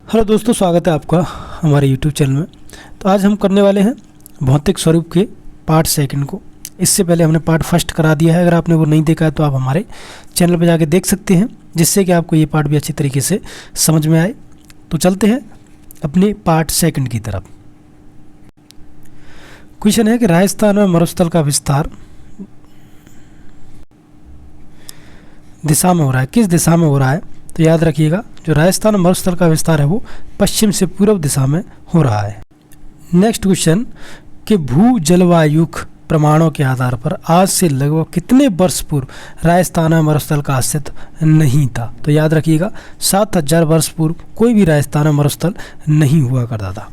Hello दोस्तों, स्वागत है आपका हमारे यूट्यूब चैनल में। तो आज हम करने वाले हैं भौतिक स्वरूप के पार्ट सेकंड को। इससे पहले हमने पार्ट फर्स्ट करा दिया है। अगर आपने वो नहीं देखा है तो आप हमारे चैनल पर जाके देख सकते हैं, जिससे कि आपको ये पार्ट भी अच्छी तरीके से समझ में आए। तो चलते हैं अपने पार्ट सेकंड की तरफ। क्वेश्चन है कि राजस्थान में मरुस्थल का विस्तार दिशा में हो रहा है, किस दिशा में हो रहा है? तो याद रखिएगा, जो राजस्थान मरुस्थल का विस्तार है वो पश्चिम से पूर्व दिशा में हो रहा है। नेक्स्ट क्वेश्चन कि भू जलवायुक प्रमाणों के आधार पर आज से लगभग कितने वर्ष पूर्व राजस्थान में मरुस्थल का अस्तित्व नहीं था? तो याद रखिएगा, 7000 वर्ष पूर्व कोई भी राजस्थान में मरुस्थल नहीं हुआ करता था।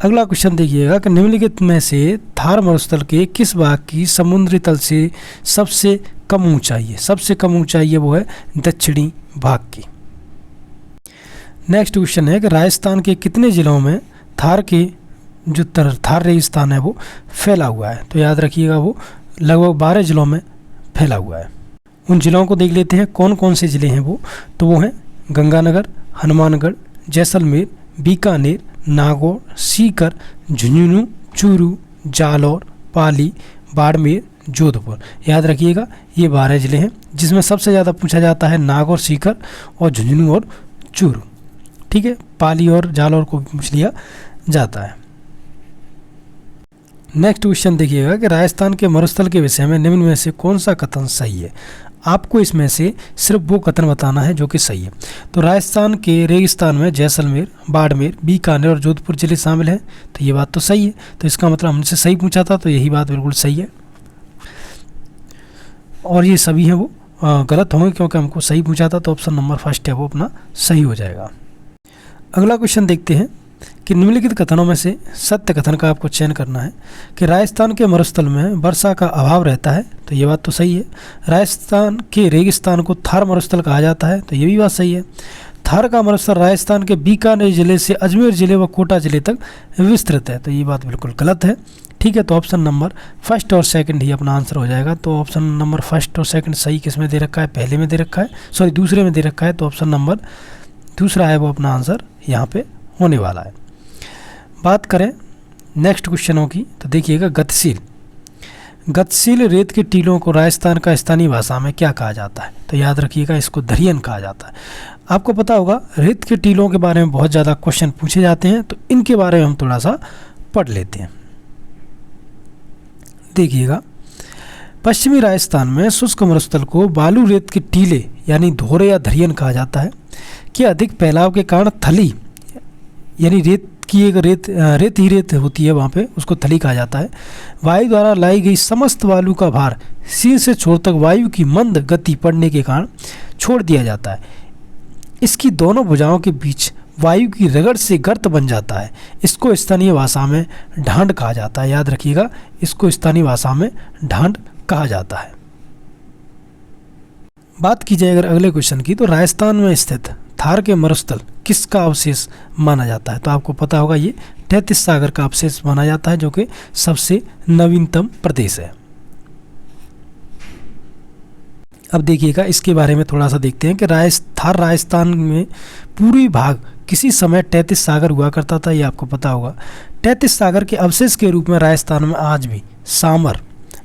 अगला क्वेश्चन देखिएगा कि निम्नलिखित में से थार मरुस्थल के किस भाग की समुद्री तल से सबसे कम ऊंचाई है? सबसे कम ऊंचाई है वो है दक्षिणी भाग की। नेक्स्ट क्वेश्चन है कि राजस्थान के कितने जिलों में थार के जो थार रेगिस्तान है वो फैला हुआ है? तो याद रखिएगा, वो लगभग 12 जिलों में फैला हुआ है। उन जिलों को देख लेते हैं, कौन कौन से ज़िले हैं वो। तो वो हैं गंगानगर, हनुमानगढ़, जैसलमेर, बीकानेर, नागौर, सीकर, झुंझुनू, चूरू, जालौर, पाली, बाड़मेर, जोधपुर। याद रखिएगा, ये 12 ज़िले हैं जिसमें सबसे ज़्यादा पूछा जाता है नागौर, सीकर और झुंझुनू और चूरू। ठीक है, पाली और जालौर को पूछ लिया जाता है। नेक्स्ट क्वेश्चन देखिएगा कि राजस्थान के मरुस्थल के विषय में निम्न में से कौन सा कथन सही है? आपको इसमें से सिर्फ वो कथन बताना है जो कि सही है। तो राजस्थान के रेगिस्तान में जैसलमेर, बाड़मेर, बीकानेर और जोधपुर जिले शामिल हैं। तो ये बात तो सही है। तो इसका मतलब हमसे सही पूछा था, तो यही बात बिल्कुल सही है। और ये सभी हैं वो गलत होंगे, क्योंकि हमको सही पूछा था। तो ऑप्शन नंबर फर्स्ट है वो अपना सही हो जाएगा। अगला क्वेश्चन देखते हैं कि निम्नलिखित कथनों में से सत्य कथन का आपको चयन करना है कि राजस्थान के मरुस्थल में वर्षा का अभाव रहता है। तो ये बात तो सही है। राजस्थान के रेगिस्तान को थार मरुस्थल कहा जाता है। तो ये भी बात सही है। थार का मरुस्थल राजस्थान के बीकानेर जिले से अजमेर जिले व कोटा जिले तक विस्तृत है। तो ये बात बिल्कुल गलत है। ठीक है, तो ऑप्शन नंबर फर्स्ट और सेकंड ही अपना आंसर हो जाएगा। तो ऑप्शन नंबर फर्स्ट और सेकंड सही किस में दे रखा है? पहले में दे रखा है, सॉरी दूसरे में दे रखा है। तो ऑप्शन नंबर दूसरा है वो अपना आंसर यहाँ पे होने वाला है। बात करें नेक्स्ट क्वेश्चनों की, तो देखिएगा गतिशील रेत के टीलों को राजस्थान का स्थानीय भाषा में क्या कहा जाता है? तो याद रखिएगा, इसको धरियन कहा जाता है। आपको पता होगा, रेत के टीलों के बारे में बहुत ज़्यादा क्वेश्चन पूछे जाते हैं, तो इनके बारे में हम थोड़ा सा पढ़ लेते हैं। देखिएगा, पश्चिमी राजस्थान में शुष्क मरुस्थल को बालू रेत के टीले यानी धोरे या धरियन कहा जाता है कि अधिक फैलाव के कारण थली यानी रेत की एक रेत होती है वहाँ पे, उसको थली कहा जाता है। वायु द्वारा लाई गई समस्त बालू का भार सिर से छोर तक वायु की मंद गति पड़ने के कारण छोड़ दिया जाता है। इसकी दोनों भुजाओं के बीच वायु की रगड़ से गर्त बन जाता है। इसको स्थानीय भाषा में ढांड कहा जाता है। याद रखिएगा, इसको स्थानीय भाषा में ढांड कहा जाता है। बात की जाए अगर अगले क्वेश्चन की, तो राजस्थान में स्थित थार के मरुस्थल किसका अवशेष माना जाता है? तो आपको पता होगा, ये तैतीस सागर का अवशेष माना जाता है, जो कि सबसे नवीनतम प्रदेश है। अब देखिएगा, इसके बारे में थोड़ा सा देखते हैं कि थार राजस्थान में पूर्वी भाग किसी समय 33 सागर हुआ करता था। ये आपको पता होगा। 33 सागर के अवशेष के रूप में राजस्थान में आज भी सामर,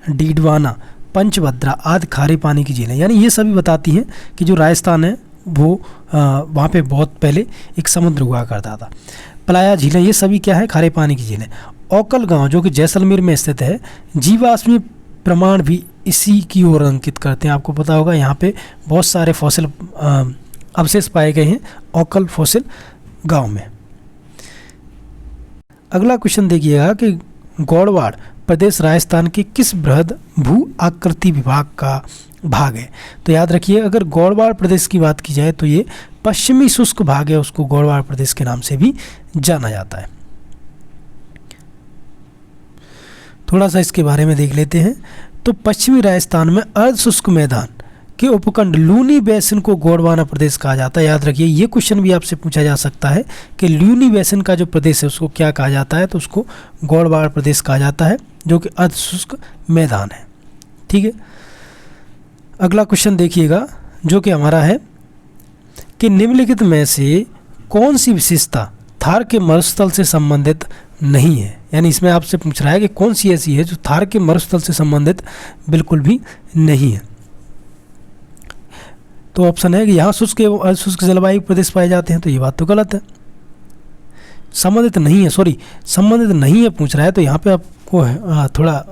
डीडवाना, पंचभद्रा आदि खारे पानी की झीलें, यानी ये सभी बताती हैं कि जो राजस्थान है वो वहाँ पे बहुत पहले एक समुद्र हुआ करता था। पलाया झीलें, ये सभी क्या है? खारे पानी की झीलें। औकल गांव जो कि जैसलमेर में स्थित है, जीवाश्मी प्रमाण भी इसी की ओर अंकित करते हैं। आपको पता होगा, यहाँ पे बहुत सारे फॉसिल अवशेष पाए गए हैं औकल फॉसिल गांव में। अगला क्वेश्चन देखिएगा कि गौड़वाड़ प्रदेश राजस्थान के किस बृहद भू आकृति विभाग का भाग है? तो याद रखिए, अगर गौड़वाड़ प्रदेश की बात की जाए तो ये पश्चिमी शुष्क भाग है, उसको गौड़वाड़ प्रदेश के नाम से भी जाना जाता है। थोड़ा सा इसके बारे में देख लेते हैं। तो पश्चिमी राजस्थान में अर्ध शुष्क मैदान के उपखंड लूनी बेसिन को गोंडवाना प्रदेश कहा जाता है। याद रखिए, ये क्वेश्चन भी आपसे पूछा जा सकता है कि लूनी बेसिन का जो प्रदेश है उसको क्या कहा जाता है? तो उसको गोंडवाना प्रदेश कहा जाता है, जो कि अर्ध शुष्क मैदान है। ठीक है, अगला क्वेश्चन देखिएगा, जो कि हमारा है कि निम्नलिखित में से कौन सी विशेषता थार के मरुस्थल से संबंधित नहीं है। यानी इसमें आपसे पूछ रहा है कि कौन सी ऐसी है जो थार के मरुस्थल से संबंधित बिल्कुल भी नहीं है। तो ऑप्शन है कि यहाँ शुष्क जलवायु प्रदेश पाए जाते हैं, तो ये बात तो गलत है। संबंधित नहीं है, संबंधित नहीं है पूछ रहा है, तो यहाँ पे आपको थोड़ा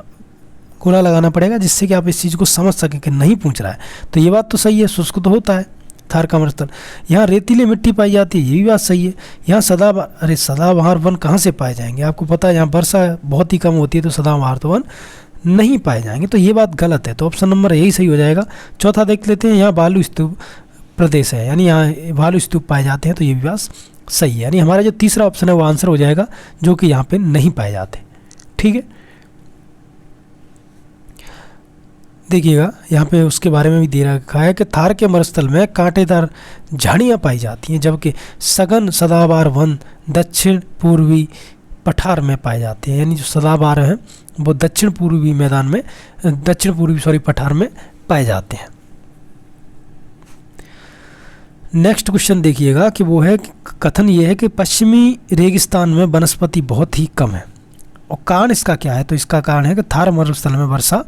कोला लगाना पड़ेगा जिससे कि आप इस चीज़ को समझ सकें कि नहीं पूछ रहा है। तो ये बात तो सही है, शुष्क तो होता है थार का मरुस्थल। यहाँ रेतीली मिट्टी पाई जाती है, ये भी बात सही है। यहाँ सदाबहार वन कहाँ से पाए जाएंगे, आपको पता है यहाँ वर्षा बहुत ही कम होती है, तो सदाबहार तो वन नहीं पाए जाएंगे, तो ये बात गलत है। तो ऑप्शन नंबर यही सही हो जाएगा। चौथा देख लेते हैं, यहाँ बालू स्तूप प्रदेश है, यानी यहाँ बालू स्तूप पाए जाते हैं, तो ये भी बात सही है। यानी हमारा जो तीसरा ऑप्शन है वो आंसर हो जाएगा, जो कि यहाँ पे नहीं पाए जाते। ठीक है, देखिएगा यहाँ पे उसके बारे में भी दे रखा है कि थार के मरुस्थल में कांटेदार झाड़ियाँ पाई जाती हैं, जबकि सघन सदाबहार वन दक्षिण पूर्वी पठार में पाए जाते हैं। यानी जो सदाबहार हैं वो दक्षिण पूर्वी पठार में पाए जाते हैं। नेक्स्ट क्वेश्चन देखिएगा कि वो है कि कथन ये है कि पश्चिमी रेगिस्तान में वनस्पति बहुत ही कम है, और कारण इसका क्या है। तो इसका कारण है कि थार मरुस्थल में वर्षा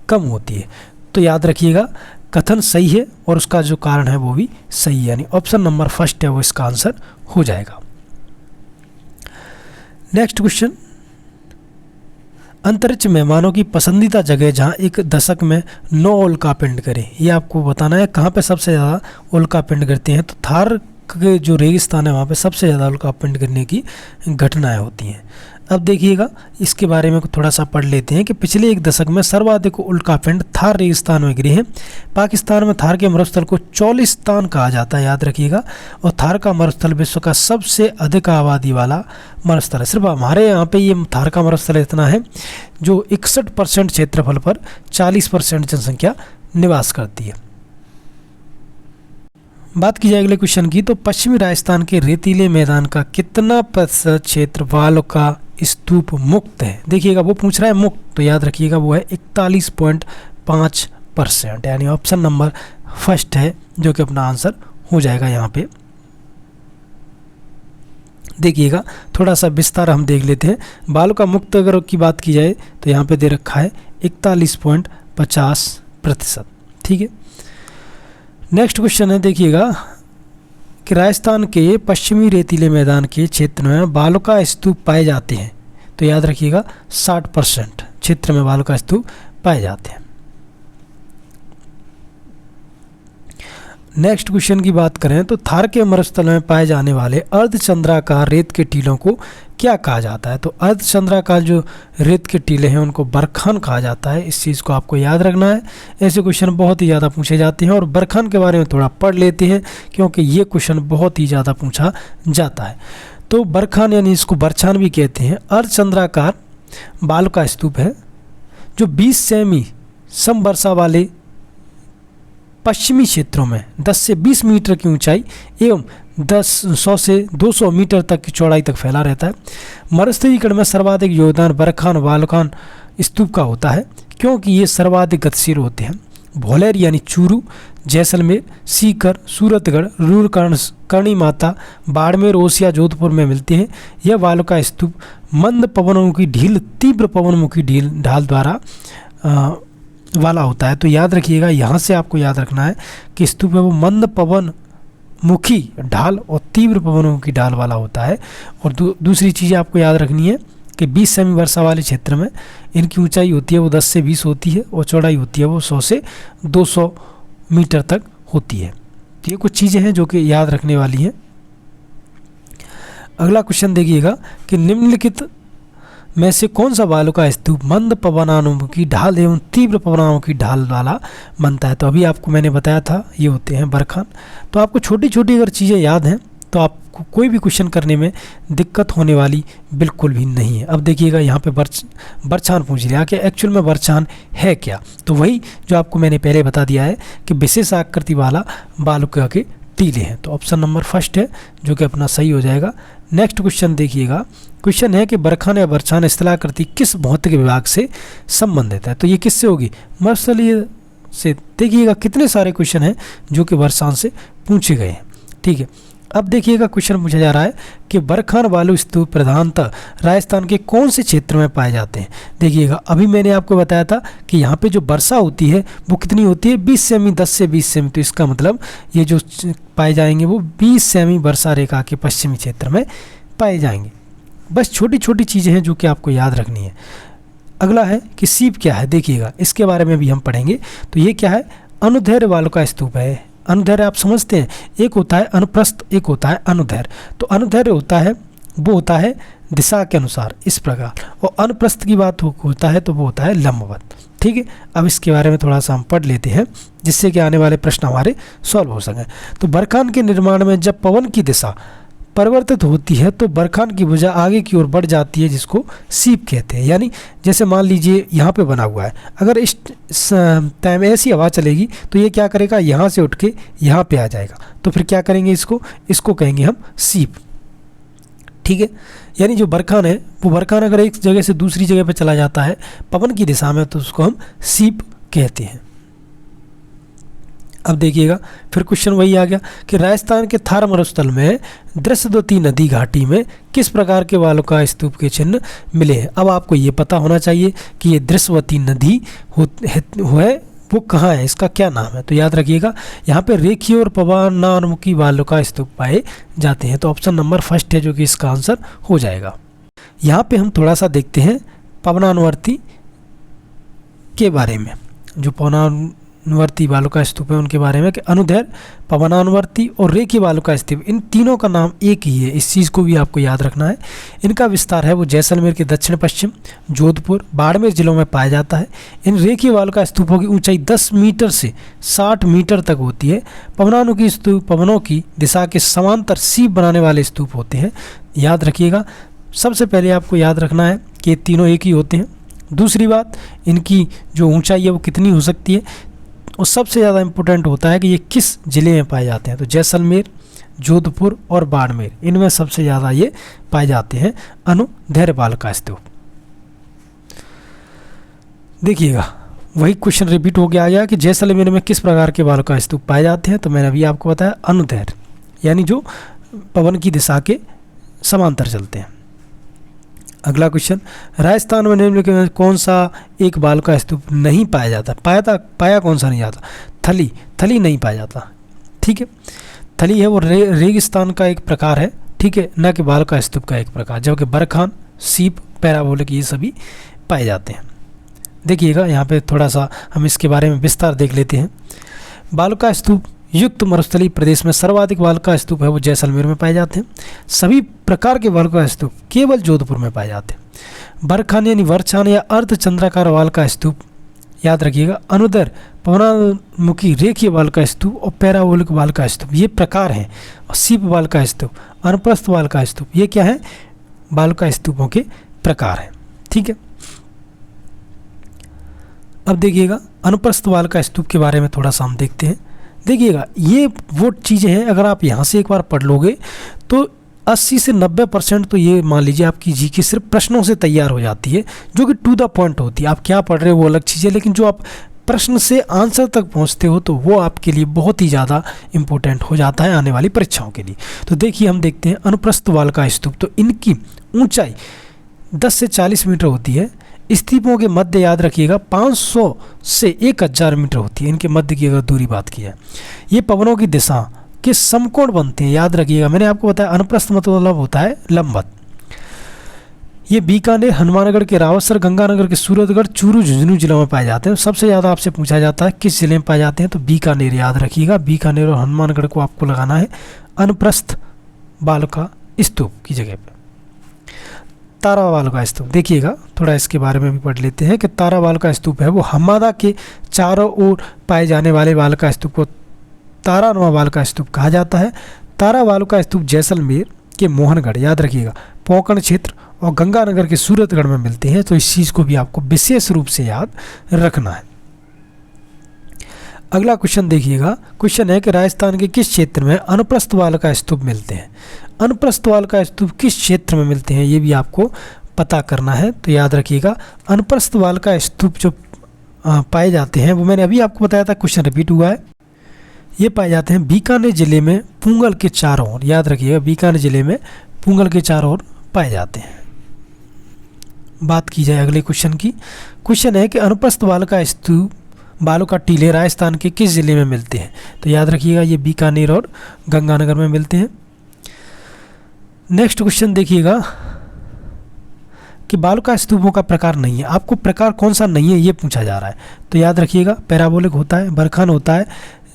कम होती है। तो याद रखिएगा कथन सही है और उसका जो कारण है वो भी सही है, यानी ऑप्शन नंबर फर्स्ट है वो इसका आंसर हो जाएगा। नेक्स्ट क्वेश्चन, अंतरिक्ष में मानव की पसंदीदा जगह जहां एक दशक में 9 उल्कापिंड करें, ये आपको बताना है कहाँ पे सबसे ज़्यादा उल्कापिंड करते हैं। तो थार के जो रेगिस्तान है वहाँ पे सबसे ज़्यादा उल्कापिंड करने की घटनाएं होती हैं। अब देखिएगा इसके बारे में थोड़ा सा पढ़ लेते हैं कि पिछले एक दशक में सर्वाधिक उल्कापिंड थार रेगिस्तान में गिरे हैं। पाकिस्तान में थार के मरुस्थल को चौलिस्तान कहा जाता है, याद रखिएगा। और थार का मरुस्थल विश्व का सबसे अधिक आबादी वाला मरुस्थल है। सिर्फ हमारे यहाँ पे ये थार का मरुस्थल इतना है जो 61% क्षेत्रफल पर 40% जनसंख्या निवास करती है। बात की जाए अगले क्वेश्चन की, तो पश्चिमी राजस्थान के रेतीले मैदान का कितना प्रतिशत क्षेत्र बालू का स्तूप मुक्त है। देखिएगा वो पूछ रहा है मुक्त, तो याद रखिएगा वो है 41.5%, यानी ऑप्शन नंबर फर्स्ट है जो कि अपना आंसर हो जाएगा यहाँ पे। देखिएगा थोड़ा सा विस्तार हम देख लेते हैं। बालू का मुक्त अगर की बात की जाए तो यहाँ पे दे रखा है 41.50%। ठीक है, नेक्स्ट क्वेश्चन है, देखिएगा कि राजस्थान के पश्चिमी रेतीले मैदान के क्षेत्र में बालू का स्तूप पाए जाते हैं। तो याद रखिएगा 60% क्षेत्र में बालू का स्तूप पाए जाते हैं। नेक्स्ट क्वेश्चन की बात करें तो थार के मरुस्थल में पाए जाने वाले अर्धचंद्राकार रेत के टीलों को क्या कहा जाता है। तो अर्धचंद्राकार जो रेत के टीले हैं उनको बरखान कहा जाता है। इस चीज़ को आपको याद रखना है, ऐसे क्वेश्चन बहुत ही ज़्यादा पूछे जाते हैं। और बरखान के बारे में थोड़ा पढ़ लेते हैं क्योंकि ये क्वेश्चन बहुत ही ज़्यादा पूछा जाता है। तो बरखान यानी इसको बरछान भी कहते हैं, अर्धचंद्राकार बालू का स्तूप है जो 20 सेमी समवर्षा वाले पश्चिमी क्षेत्रों में 10 से 20 मीटर की ऊंचाई एवं 100 से 200 मीटर तक की चौड़ाई तक फैला रहता है। मरुस्थलीकरण में सर्वाधिक योगदान बरखान बालूकान स्तूप का होता है क्योंकि ये सर्वाधिक गतिशील होते हैं। भोलेर यानी चूरू, जैसलमेर, सीकर, सूरतगढ़, रूरकर्ण, करणी माता, बाड़मेर, ओसिया, जोधपुर में मिलते हैं। यह बालू का स्तूप मंद पवनों की ढील, तीव्र पवनमुखी ढाल द्वारा वाला होता है। तो याद रखिएगा यहाँ से आपको याद रखना है कि स्तूप है वो मंद पवन मुखी ढाल और तीव्र पवनों की ढाल वाला होता है। और दूसरी चीज़ आपको याद रखनी है कि 20 सेमी वर्षा वाले क्षेत्र में इनकी ऊंचाई होती है वो 10 से 20 होती है और चौड़ाई होती है वो 100 से 200 मीटर तक होती है। तो ये कुछ चीज़ें हैं जो कि याद रखने वाली हैं। अगला क्वेश्चन देखिएगा कि निम्नलिखित में से कौन सा बालू का स्तूप मंद पवनानुमुखी ढाल एवं तीव्र पवनानुमुखी ढाल वाला बनता है। तो अभी आपको मैंने बताया था ये होते हैं बरखान। तो आपको छोटी छोटी अगर चीज़ें याद हैं तो आपको कोई भी क्वेश्चन करने में दिक्कत होने वाली बिल्कुल भी नहीं है। अब देखिएगा यहाँ पे बरछान पूछ लिया कि एक्चुअल में बरछान है क्या। तो वही जो आपको मैंने पहले बता दिया है कि विशेष आकृति वाला बालू के टीले हैं। तो ऑप्शन नंबर फर्स्ट है जो कि अपना सही हो जाएगा। नेक्स्ट क्वेश्चन देखिएगा, क्वेश्चन है कि बरखान या बरछान स्थलाकृति किस भौतिक विभाग से संबंधित है। तो ये किससे होगी, मरुस्थलीय से। देखिएगा कितने सारे क्वेश्चन हैं जो कि बरछान से पूछे गए हैं। ठीक है, अब देखिएगा क्वेश्चन पूछा जा रहा है कि बरखान बालू स्तूप प्रधानतः राजस्थान के कौन से क्षेत्र में पाए जाते हैं। देखिएगा अभी मैंने आपको बताया था कि यहाँ पे जो वर्षा होती है वो कितनी होती है 20 सेमी, 10 से 20 सेमी। तो इसका मतलब ये जो पाए जाएंगे वो 20 सेमी वर्षा रेखा के पश्चिमी क्षेत्र में पाए जाएंगे। बस छोटी छोटी चीज़ें हैं जो कि आपको याद रखनी है। अगला है कि सीप क्या है, देखिएगा इसके बारे में भी हम पढ़ेंगे। तो ये क्या है, अनुदैर्घ्य बालू का स्तूप है। अनुदैर्घ्य आप समझते हैं, एक होता है अनुप्रस्थ, एक होता है अनुदैर्घ्य। तो अनुदैर्घ्य होता है वो होता है दिशा के अनुसार इस प्रकार, और अनुप्रस्थ की बात होता है तो वो होता है लंबवत। ठीक है, अब इसके बारे में थोड़ा सा हम पढ़ लेते हैं जिससे कि आने वाले प्रश्न हमारे सॉल्व हो सकें। तो बरखान के निर्माण में जब पवन की दिशा परिवर्तित होती है तो बरखान की भुजा आगे की ओर बढ़ जाती है, जिसको सीप कहते हैं। यानी जैसे मान लीजिए यहाँ पे बना हुआ है, अगर इस टाइम ऐसी हवा चलेगी तो ये क्या करेगा, यहाँ से उठ के यहाँ पे आ जाएगा। तो फिर क्या करेंगे, इसको कहेंगे हम सीप। ठीक है, यानी जो बरखान है वो बरखान अगर एक जगह से दूसरी जगह पे चला जाता है पवन की दिशा में तो उसको हम सीप कहते हैं। अब देखिएगा फिर क्वेश्चन वही आ गया कि राजस्थान के थार मरुस्थल में दृश्यवती नदी घाटी में किस प्रकार के वालुका स्तूप के चिन्ह मिले हैं। अब आपको ये पता होना चाहिए कि ये दृश्यवती नदी है वो कहाँ है, इसका क्या नाम है। तो याद रखिएगा यहाँ पे रेखीय और पवनानुमुखी वालुका स्तूप पाए जाते हैं। तो ऑप्शन नंबर फर्स्ट है जो कि इसका आंसर हो जाएगा। यहाँ पे हम थोड़ा सा देखते हैं पवनानुवर्ती के बारे में, जो पवनानुवर्ती वालुका स्तूप है उनके बारे में, कि अनुदैर्घ्य, पवनानुवर्ती और रेखीय वालुका स्तूप, इन तीनों का नाम एक ही है। इस चीज़ को भी आपको याद रखना है। इनका विस्तार है वो जैसलमेर के दक्षिण पश्चिम, जोधपुर, बाड़मेर जिलों में पाया जाता है। इन रेखीय वालुका स्तूपों की ऊंचाई 10 मीटर से 60 मीटर तक होती है। पवनानुमुखी स्तूप पवनों की दिशा के समांतर सीप बनाने वाले स्तूप होते हैं। याद रखिएगा, सबसे पहले आपको याद रखना है कि ये तीनों एक ही होते हैं। दूसरी बात, इनकी जो ऊंचाई है वो कितनी हो सकती है, और सबसे ज़्यादा इम्पोर्टेंट होता है कि ये किस ज़िले में पाए जाते हैं। तो जैसलमेर, जोधपुर और बाड़मेर, इनमें सबसे ज़्यादा ये पाए जाते हैं अनुदैर्घ्य वालुका स्तूप। देखिएगा वही क्वेश्चन रिपीट हो गया कि जैसलमेर में किस प्रकार के वालुका स्तूप पाए जाते हैं। तो मैंने अभी आपको बताया अनुदैर्घ्य, यानी जो पवन की दिशा के समांतर चलते हैं। अगला क्वेश्चन, राजस्थान में निम्नलिखित में कौन सा एक वालुका स्तूप नहीं पाया जाता। पाया कौन सा नहीं जाता, थली नहीं पाया जाता। ठीक है, थली है वो रेगिस्तान का एक प्रकार है, ठीक है, न कि वालुका स्तूप का एक प्रकार। जबकि बरखान, सीप, पैराबोलिक ये सभी पाए जाते हैं। देखिएगा यहाँ पे थोड़ा सा हम इसके बारे में विस्तार देख लेते हैं। वालुका स्तूप युक्त मरुस्थलीय प्रदेश में सर्वाधिक वालुका स्तूप है वो जैसलमेर में पाए जाते हैं। सभी प्रकार के वालुका स्तूप केवल जोधपुर में पाए जाते हैं। बरखान यानी वर्षान या अर्धचंद्राकार वालुका स्तूप, याद रखिएगा, अनुदैर्घ्य, पवनानुमुखी रेखीय वालुका स्तूप और पैराबोलिक वालुका स्तूप ये प्रकार हैं। और सीप वालुका स्तूप, अनुप्रस्थ वालुका स्तूप, ये क्या है, वालुका स्तूपों के प्रकार हैं। ठीक है, अब देखिएगा अनुप्रस्थ वालुका स्तूप के बारे में थोड़ा सा हम देखते हैं। देखिएगा ये वो चीज़ें हैं, अगर आप यहाँ से एक बार पढ़ लोगे तो 80 से 90% तो ये मान लीजिए आपकी जीके सिर्फ प्रश्नों से तैयार हो जाती है, जो कि टू द पॉइंट होती है। आप क्या पढ़ रहे हो वो अलग चीज़ है, लेकिन जो आप प्रश्न से आंसर तक पहुँचते हो तो वो आपके लिए बहुत ही ज़्यादा इंपॉर्टेंट हो जाता है आने वाली परीक्षाओं के लिए। तो देखिए हम देखते हैं अनुप्रस्थ वालुका स्तूप। तो इनकी ऊँचाई 10 से 40 मीटर होती है। स्तूपों के मध्य, याद रखिएगा, 500 से 1000 मीटर होती है। इनके मध्य की अगर दूरी बात की है, ये पवनों की दिशा के समकोण बनते हैं। याद रखिएगा, मैंने आपको बताया अनुप्रस्थ मतलब होता है लंबवत। ये बीकानेर, हनुमानगढ़ के रावतसर, गंगानगर के सूरतगढ़, चूरू, झुंझुनू जिलों में पाए जाते हैं। सबसे ज़्यादा आपसे पूछा जाता है किस जिले में पाए जाते हैं, तो बीकानेर। याद रखिएगा, बीकानेर और हनुमानगढ़ को आपको लगाना है अनुप्रस्थ वालुका स्तूप की जगह पर। तारा वालुका स्तूप, देखिएगा थोड़ा इसके बारे में भी पढ़ लेते हैं कि तारा वालुका स्तूप है वो हम्मादा के चारों ओर पाए जाने वाले वालुका स्तूप को तारानुमा वालुका स्तूप कहा जाता है। तारा वालुका स्तूप जैसलमेर के मोहनगढ़, याद रखिएगा, पोकरण क्षेत्र और गंगानगर के सूरतगढ़ में मिलते हैं। तो इस चीज़ को भी आपको विशेष रूप से याद रखना है। अगला क्वेश्चन देखिएगा, क्वेश्चन है कि राजस्थान के किस क्षेत्र में अनुप्रस्थ वालुका स्तूप मिलते हैं। अनुप्रस्थ वालुका स्तूप किस क्षेत्र में मिलते हैं ये भी आपको पता करना है। तो याद रखिएगा, अनुप्रस्थ वालुका स्तूप जो पाए जाते हैं वो मैंने अभी आपको बताया था, क्वेश्चन रिपीट हुआ है ये पाए जाते हैं बीकानेर जिले में पुंगल के चारों ओर। याद रखिएगा, बीकानेर जिले में पुंगल के चारों ओर पाए जाते हैं। बात की जाए अगले क्वेश्चन की। क्वेश्चन है कि अनुप्रस्थ बालका स्तूप, बालका टीले राजस्थान के किस जिले में मिलते हैं? तो याद रखिएगा, ये बीकानेर और गंगानगर में मिलते हैं। नेक्स्ट क्वेश्चन देखिएगा कि बालका स्तूपों का प्रकार नहीं है, आपको प्रकार कौन सा नहीं है ये पूछा जा रहा है। तो याद रखिएगा, पैराबोलिक होता है, बरखंड होता है,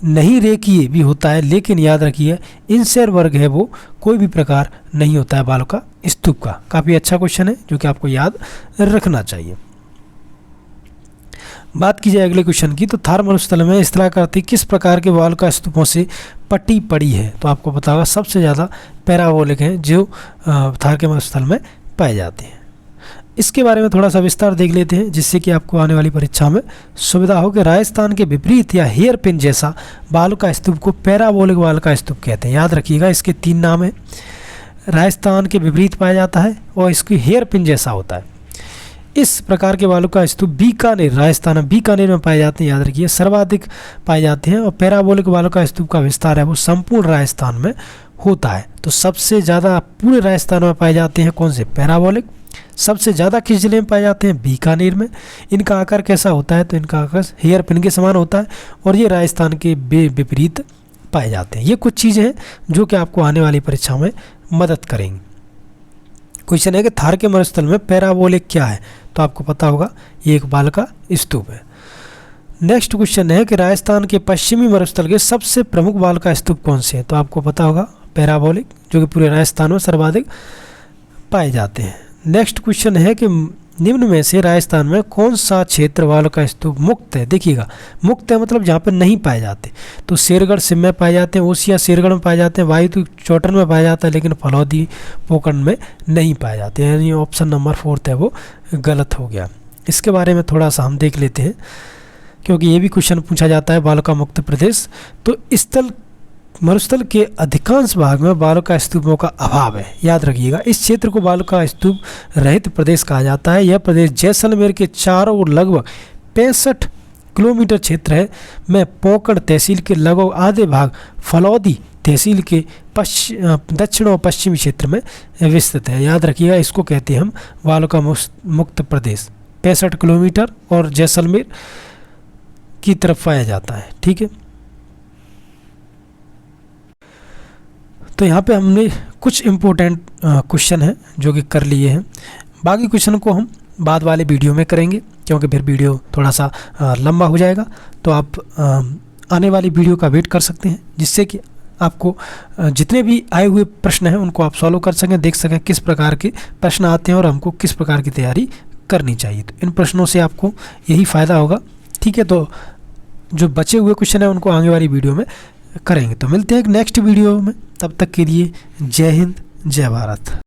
नहीं रेखीय भी होता है, लेकिन याद रखिए इंसैर वर्ग है वो कोई भी प्रकार नहीं होता है बालका स्तूप का। काफ़ी अच्छा क्वेश्चन है जो कि आपको याद रखना चाहिए। बात की जाए अगले क्वेश्चन की, तो थार मरुस्थल में स्थलाकृति किस प्रकार के बालका स्तूपों से पट्टी पड़ी है? तो आपको पता होगा सबसे ज़्यादा पैराबोलिक हैं जो थार के मरुस्थल में पाए जाते हैं। इसके बारे में थोड़ा सा विस्तार देख लेते हैं जिससे कि आपको आने वाली परीक्षा में सुविधा हो कि राजस्थान के विपरीत या हेयर पिन जैसा बालका स्तूप को पैराबोलिक बालका स्तूप कहते हैं। याद रखिएगा, इसके 3 नाम हैं। राजस्थान के विपरीत पाया जाता है और इसकी हेयर पिन जैसा होता है। इस प्रकार के बालका स्तूप बीकानेर, राजस्थान में बीकानेर में पाए जाते हैं। याद रखिए, सर्वाधिक पाए जाते हैं। और पैराबोलिक बालका स्तूप का विस्तार है वो संपूर्ण राजस्थान में होता है। तो सबसे ज़्यादा पूरे राजस्थान में पाए जाते हैं कौन से? पैराबोलिक। सबसे ज़्यादा किस जिले में पाए जाते हैं? बीकानेर में। इनका आकार कैसा होता है? तो इनका आकार हेयर पिन के समान होता है और ये राजस्थान के विपरीत पाए जाते हैं। ये कुछ चीज़ें हैं जो कि आपको आने वाली परीक्षा में मदद करेंगी। क्वेश्चन है कि थार के मरुस्थल में पैराबोलिक क्या है? तो आपको पता होगा ये एक बालका स्तूप है। नेक्स्ट क्वेश्चन है कि राजस्थान के पश्चिमी मरुस्थल के सबसे प्रमुख बालका स्तूप कौन से हैं? तो आपको पता होगा पैराबोलिक, जो कि पूरे राजस्थान में सर्वाधिक पाए जाते हैं। नेक्स्ट क्वेश्चन है कि निम्न में से राजस्थान में कौन सा क्षेत्र बालका स्तूप मुक्त है? देखिएगा, मुक्त है मतलब जहाँ पर नहीं पाए जाते। तो शेरगढ़ सिम में पाए जाते हैं, ओसिया शेरगढ़ में पाए जाते हैं, वायु तो चौटन में पाया जाता है, लेकिन फलौदी पोकरण में नहीं पाए जाते हैं। यानी ऑप्शन नंबर 4 है वो गलत हो गया। इसके बारे में थोड़ा सा हम देख लेते हैं क्योंकि ये भी क्वेश्चन पूछा जाता है बालका मुक्त प्रदेश। तो स्थल मरुस्थल के अधिकांश भाग में बालका स्तूपों का अभाव है। याद रखिएगा, इस क्षेत्र को बालका स्तूप रहित प्रदेश कहा जाता है। यह प्रदेश जैसलमेर के चारों ओर लगभग 65 किलोमीटर क्षेत्र है में पोकड़ तहसील के लगभग आधे भाग फलौदी तहसील के दक्षिण और पश्चिमी क्षेत्र में विस्तृत है। याद रखिएगा, इसको कहते हैं हम बालका मुक्त प्रदेश। 65 किलोमीटर और जैसलमेर की तरफ पाया जाता है। ठीक है, तो यहाँ पे हमने कुछ इम्पोर्टेंट क्वेश्चन हैं जो कि कर लिए हैं। बाकी क्वेश्चन को हम बाद वाले वीडियो में करेंगे क्योंकि फिर वीडियो थोड़ा सा लंबा हो जाएगा। तो आप आने वाली वीडियो का वेट कर सकते हैं जिससे कि आपको जितने भी आए हुए प्रश्न हैं उनको आप सॉल्व कर सकें, देख सकें किस प्रकार के प्रश्न आते हैं और हमको किस प्रकार की तैयारी करनी चाहिए। तो इन प्रश्नों से आपको यही फ़ायदा होगा। ठीक है, तो जो बचे हुए क्वेश्चन हैं उनको आगे वाली वीडियो में करेंगे। तो मिलते हैं एक नेक्स्ट वीडियो में, तब तक के लिए जय हिंद, जय भारत।